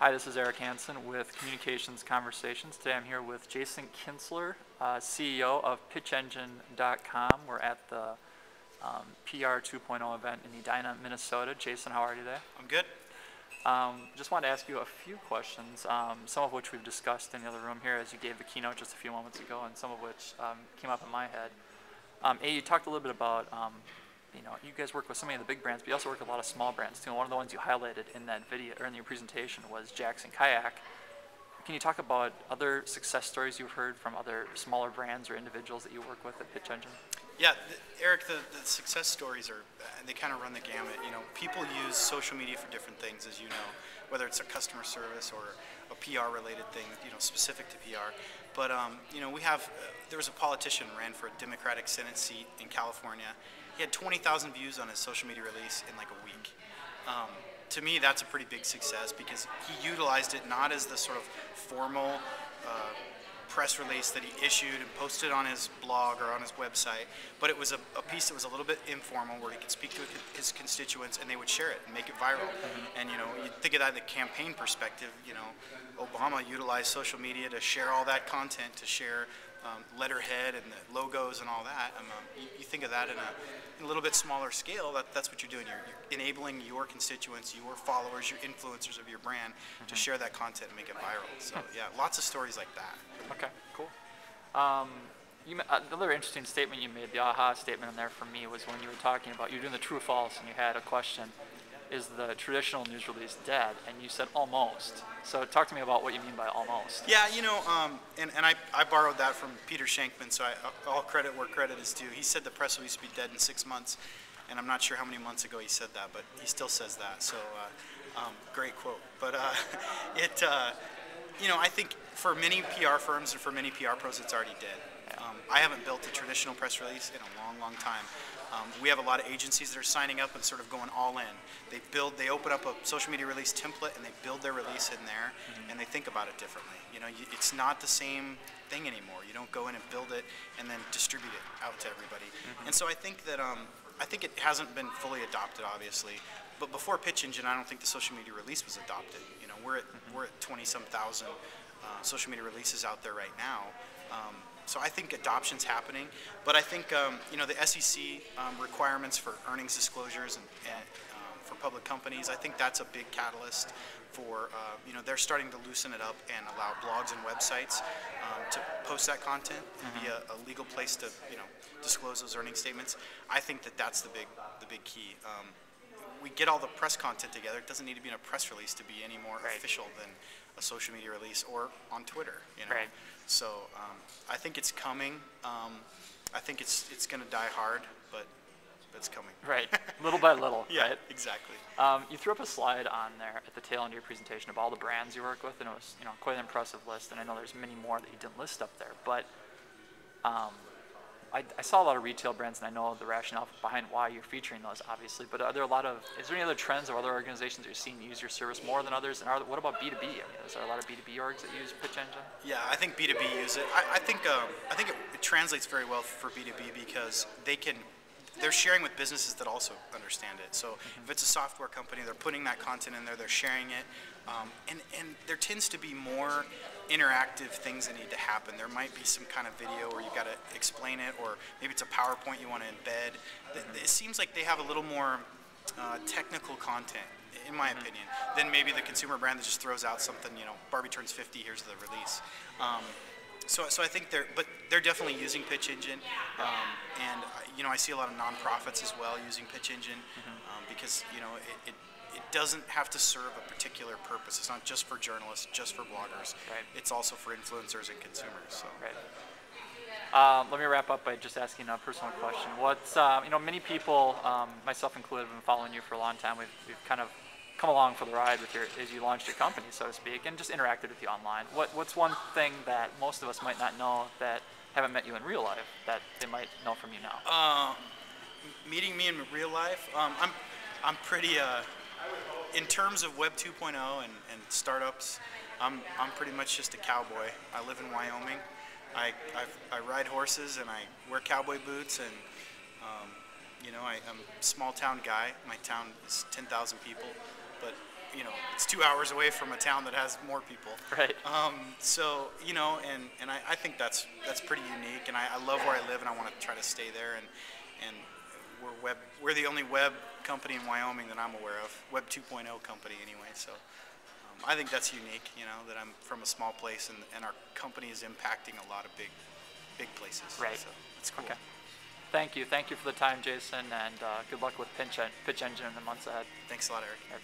Hi, this is Eric Hansen with Communications Conversations. Today I'm here with Jason Kintzler, CEO of PitchEngine.com. We're at the PR 2.0 event in Edina, Minnesota. Jason, how are you today? I'm good. Just wanted to ask you a few questions, some of which we've discussed in the other room here as you gave the keynote just a few moments ago, and some of which came up in my head. You talked a little bit about you guys work with so many of the big brands, but you also work with a lot of small brands too. And one of the ones you highlighted in that video or in your presentation was Jackson Kayak. Can you talk about other success stories you've heard from other smaller brands or individuals that you work with at Pitch Engine? Yeah, Eric, the success stories they kind of run the gamut. People use social media for different things, as you know, whether it's a customer service or a PR related thing, specific to PR. But there was a politician who ran for a Democratic Senate seat in California. He had 20,000 views on his social media release in like a week. To me, that's a pretty big success because he utilized it not as the sort of formal press release that he issued and posted on his blog or on his website, but it was a piece that was a little bit informal where he could speak to his constituents and they would share it and make it viral. And you think of that in the campaign perspective, Obama utilized social media to share all that content, to share letterhead and the logos and all that. You think of that in a little bit smaller scale, that's what you're doing. You're enabling your constituents, your followers, your influencers of your brand to share that content and make it viral. So yeah, lots of stories like that. Okay, cool. Another interesting statement you made, the aha statement in there for me, was when you were talking about, you were doing the true or false and you had a question, is the traditional news release dead? And you said almost. So talk to me about what you mean by almost. Yeah, and I borrowed that from Peter Shankman, so all credit where credit is due. He said the press release would be dead in 6 months, and I'm not sure how many months ago he said that, but he still says that, so great quote. But I think for many PR firms and for many PR pros, it's already dead. I haven't built a traditional press release in a long, long time. We have a lot of agencies that are signing up and sort of going all in. They open up a social media release template and they build their release in there, and they think about it differently. It's not the same thing anymore. You don't go in and build it and then distribute it out to everybody. And so I think that I think it hasn't been fully adopted, obviously. But before Pitch Engine, I don't think the social media release was adopted. We're at 20-some thousand social media releases out there right now. So I think adoption's happening, but I think the SEC requirements for earnings disclosures and for public companies, I think that's a big catalyst for they're starting to loosen it up and allow blogs and websites to post that content and be a legal place to disclose those earnings statements. I think that's the big key. We get all the press content together. It doesn't need to be in a press release to be any more official than a social media release or on Twitter. Right. So I think it's coming. I think it's going to die hard, but it's coming. Right, little by little. Yeah, right? Exactly. You threw up a slide on there at the tail end of your presentation of all the brands you work with, and it was quite an impressive list. And I know there's many more that you didn't list up there, but I saw a lot of retail brands, and I know the rationale behind why you're featuring those, obviously. But is there any other trends or other organizations that you're seeing use your service more than others? And what about B2B? Is there a lot of B2B orgs that use Pitch Engine? Yeah, I think B2B use it. I think it translates very well for B2B because they're sharing with businesses that also understand it. So if it's a software company, they're putting that content in there, they're sharing it, and there tends to be more interactive things that need to happen. There might be some kind of video where you got to explain it, or maybe it's a PowerPoint you want to embed. It seems like they have a little more technical content, in my opinion, than maybe the consumer brand that just throws out something. Barbie turns 50, here's the release. So I think they're definitely using Pitch Engine, and I see a lot of nonprofits as well using Pitch Engine because it doesn't have to serve a particular purpose. It's not just for journalists, just for bloggers. Right. It's also for influencers and consumers. So. Right. Let me wrap up by just asking a personal question. What's many people, myself included, have been following you for a long time. We've kind of come along for the ride with as you launched your company, so to speak, and just interacted with you online. What's one thing that most of us might not know that haven't met you in real life that they might know from you now? Meeting me in real life, I'm pretty. In terms of Web 2.0 and startups, I'm pretty much just a cowboy. I live in Wyoming. I ride horses and I wear cowboy boots, and I'm a small town guy. My town is 10,000 people, but it's 2 hours away from a town that has more people. Right. So, and I think that's pretty unique, and I love where I live, and I want to try to stay there, and we're the only web company in Wyoming that I'm aware of, Web 2.0 company anyway, so I think that's unique, that I'm from a small place, and our company is impacting a lot of big places. Right. So it's cool. Okay. Thank you for the time, Jason, and good luck with Pitch Engine in the months ahead. Thanks a lot, Eric. All right.